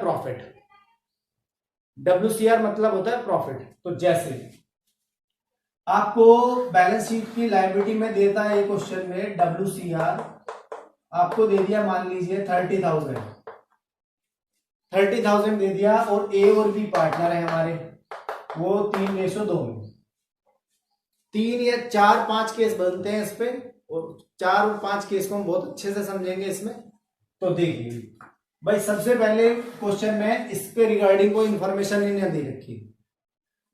Profit. WCR मतलब होता है प्रॉफिट। तो जैसे आपको बैलेंस शीट की लायबिलिटी में देता है ये क्वेश्चन में WCR आपको दे दिया, मान लीजिए 30,000 दे दिया, और ए और बी पार्टनर है हमारे, वो 3:2 में। 3 या 4-5 केस बनते हैं इस पे, और 4 और 5 केस को हम बहुत अच्छे से समझेंगे इसमें। तो देखिए भाई, सबसे पहले क्वेश्चन में इस पे रिगार्डिंग कोई इंफॉर्मेशन नहीं दे रखी,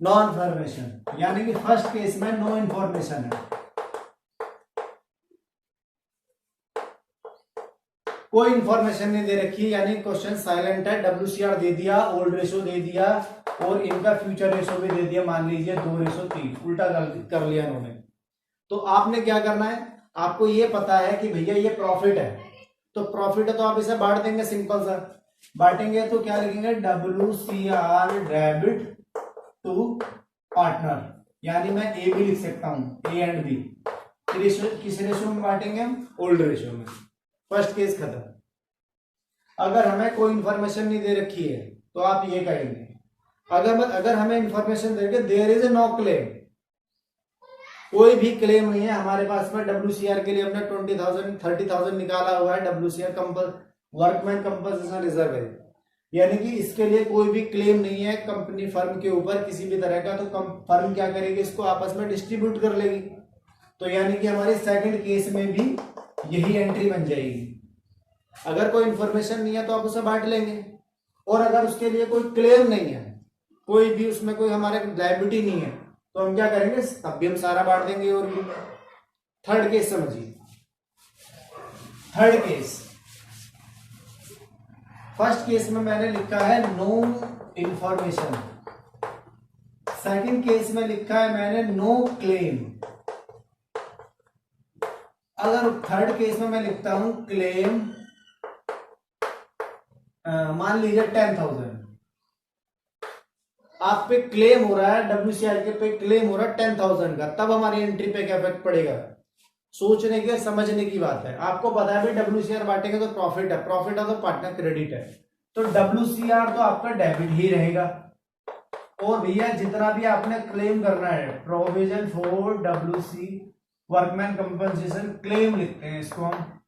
नो इंफॉर्मेशन, यानी कि फर्स्ट केस में नो इंफॉर्मेशन है, कोई इंफॉर्मेशन नहीं दे रखी, यानी क्वेश्चन साइलेंट है। WCR दे दिया, ओल्ड रेशो दे दिया, और इनका फ्यूचर रेशो भी दे दिया, मान लीजिए 2:3, उल्टा कर लिया इन्होंने। तो आपने क्या करना है, आपको ये पता है कि भैया ये प्रॉफिट है, तो प्रॉफिट है तो आप इसे बांट देंगे, सिंपल सा बांटेंगे। तो क्या लिखेंगे, WCR डेबिट टू पार्टनर, यानी मैं ए भी लिख सकता हूं, ए एंड बी। किस रेशो में बांटेंगे हम, ओल्ड रेशो में। फर्स्ट केस खत्म। अगर हमें कोई इंफॉर्मेशन नहीं दे रखी है तो आप ये कहेंगे, अगर हमें इंफॉर्मेशन देंगे there is a no claim, कोई भी क्लेम नहीं है हमारे पास में। WCR के लिए हमने 30,000 निकाला हुआ है, WCR वर्कमैन कंपनसेशन रिजर्व है, यानी कि इसके लिए कोई भी क्लेम नहीं है कंपनी फर्म के ऊपर किसी भी तरह का। तो फर्म क्या करेगी, इसको आपस में डिस्ट्रीब्यूट कर लेगी। तो यानी कि हमारी सेकंड केस में भी यही एंट्री बन जाएगी। अगर कोई इंफॉर्मेशन नहीं है तो आप उसे बांट लेंगे, और अगर उसके लिए कोई क्लेम नहीं है, कोई भी उसमें कोई हमारे लायबिलिटी नहीं है, तो हम क्या करेंगे, तब भी हम सारा बांट देंगे। और भी थर्ड केस समझिए। थर्ड केस, फर्स्ट केस में मैंने लिखा है नो इंफॉर्मेशन, सेकंड केस में लिखा है मैंने नो क्लेम। अगर थर्ड केस में मैं लिखता हूं क्लेम, मान लीजिए 10,000 आप पे क्लेम हो रहा है, WCR के पे क्लेम हो रहा है 10,000 का, तब हमारी एंट्री पे क्या इफेक्ट पड़ेगा, सोचने के समझने की बात है। आपको पता है भाई WCR बांटेंगे तो प्रॉफिट है, प्रॉफिट है तो पार्टनर क्रेडिट है, तो WCR तो आपका डेबिट ही रहेगा। और भैया जितना भी आपने क्लेम करना है, provision for WC workman compensation claim लिखते हैं इसको हम,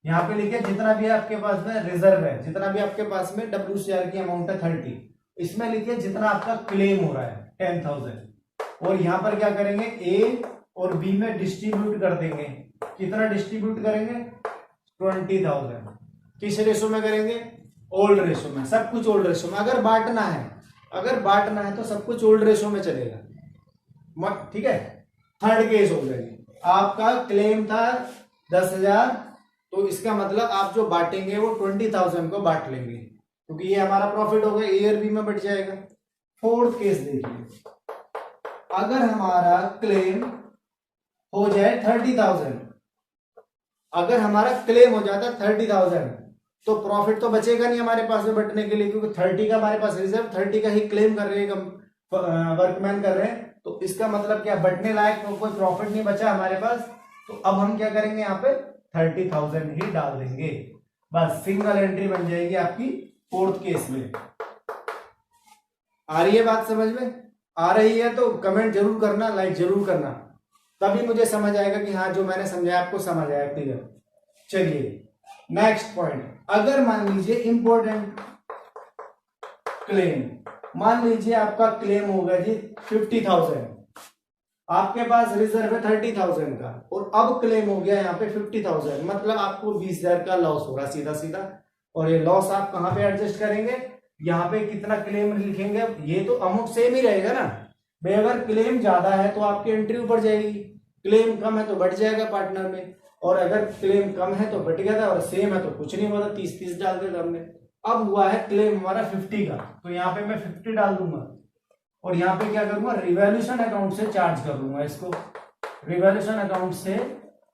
यहाँ पे लिखे जितना भी आपके पास में रिजर्व है, जितना भी आपके पास में WCR की अमाउंट है 30, इसमें लिखिए जितना आपका क्लेम हो रहा है 10,000, और यहाँ पर क्या करेंगे, ए और बी में डिस्ट्रीब्यूट कर देंगे। कितना डिस्ट्रीब्यूट करेंगे, 20,000। किस रेशो में करेंगे, ओल्ड रेशो में, सब कुछ ओल्ड रेशो में। अगर बांटना है तो सब कुछ ओल्ड रेशो में चलेगा, ठीक है। थर्ड केस हो जाएगी, आपका क्लेम था 10,000, तो इसका मतलब आप जो बांटेंगे वो 20,000 को बांट लेंगे, क्योंकि ये हमारा प्रॉफिट होगा, ए और बी में बट जाएगा। फोर्थ केस देखिए, अगर हमारा क्लेम हो जाए 30,000, अगर हमारा क्लेम हो जाता है 30,000, तो प्रॉफिट तो बचेगा नहीं हमारे पास में बटने के लिए, क्योंकि 30 का हमारे पास रिजर्व, 30 का ही क्लेम कर रहे हैं, वर्कमैन कर रहे हैं। तो इसका मतलब क्या, बटने लायक तो कोई प्रॉफिट नहीं बचा हमारे पास। तो अब हम क्या करेंगे, यहाँ पे 30,000 ही डाल देंगे, बस सिंगल एंट्री बन जाएगी आपकी फोर्थ केस में। आ रही है बात समझ में, आ रही है तो कमेंट जरूर करना, लाइक जरूर करना, तभी मुझे समझ आएगा कि हाँ जो मैंने समझाया आपको समझ आया, क्लियर। चलिए नेक्स्ट पॉइंट, अगर मान लीजिए इंपॉर्टेंट क्लेम, मान लीजिए आपका क्लेम हो गया जी 50,000, आपके पास रिजर्व है 30,000 का, और अब क्लेम हो गया यहाँ पे 50,000, मतलब आपको 20,000 का लॉस हो रहा है सीधा सीधा। और ये लॉस आप कहाँ पे एडजस्ट करेंगे, यहाँ पे कितना क्लेम लिखेंगे, ये तो अमाउंट सेम ही रहेगा ना भाई। अगर क्लेम ज्यादा है तो आपकी एंट्री ऊपर जाएगी, क्लेम कम है तो बढ़ जाएगा पार्टनर में, और अगर क्लेम कम है तो बढ़ गया था, और सेम है तो कुछ नहीं हुआ था, 30-30 डाल देता हमने। अब हुआ है क्लेम हमारा 50 का, तो यहाँ पे मैं 50 डाल दूंगा, और यहाँ पे क्या करूंगा, रिवैल्यूएशन अकाउंट से चार्ज कर लूंगा इसको। रिवैल्यूएशन अकाउंट से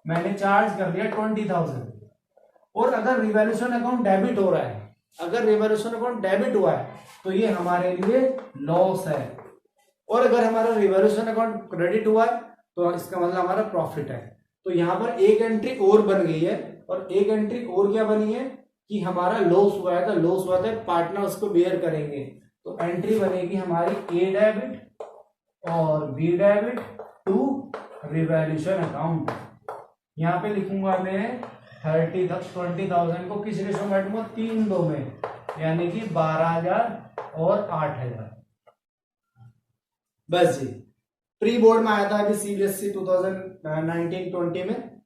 मैंने चार्ज कर दिया 20,000, और अगर रिवैल्यूएशन अकाउंट डेबिट हो रहा है, अगर रिवैल्यूएशन अकाउंट डेबिट हुआ है तो ये हमारे लिए लॉस है, और अगर हमारा रिवैल्यूएशन अकाउंट क्रेडिट हुआ है तो इसका मतलब हमारा प्रॉफिट है। तो यहाँ पर एक एंट्री और बन गई है, और एक एंट्री और क्या बनी है, कि हमारा लॉस हुआ है, तो लॉस हुआ है पार्टनर्स को बेयर करेंगे, तो एंट्री बनेगी हमारी ए डेबिट और B debit to revaluation account. यहाँ पे लिखूंगा मैं 20,000 को किस रेशो में बांटूंगा, 3-2 में, यानी कि 12,000 और 8,000। बस जी, प्री बोर्ड में आया था अभी CBSE 2019-20 में,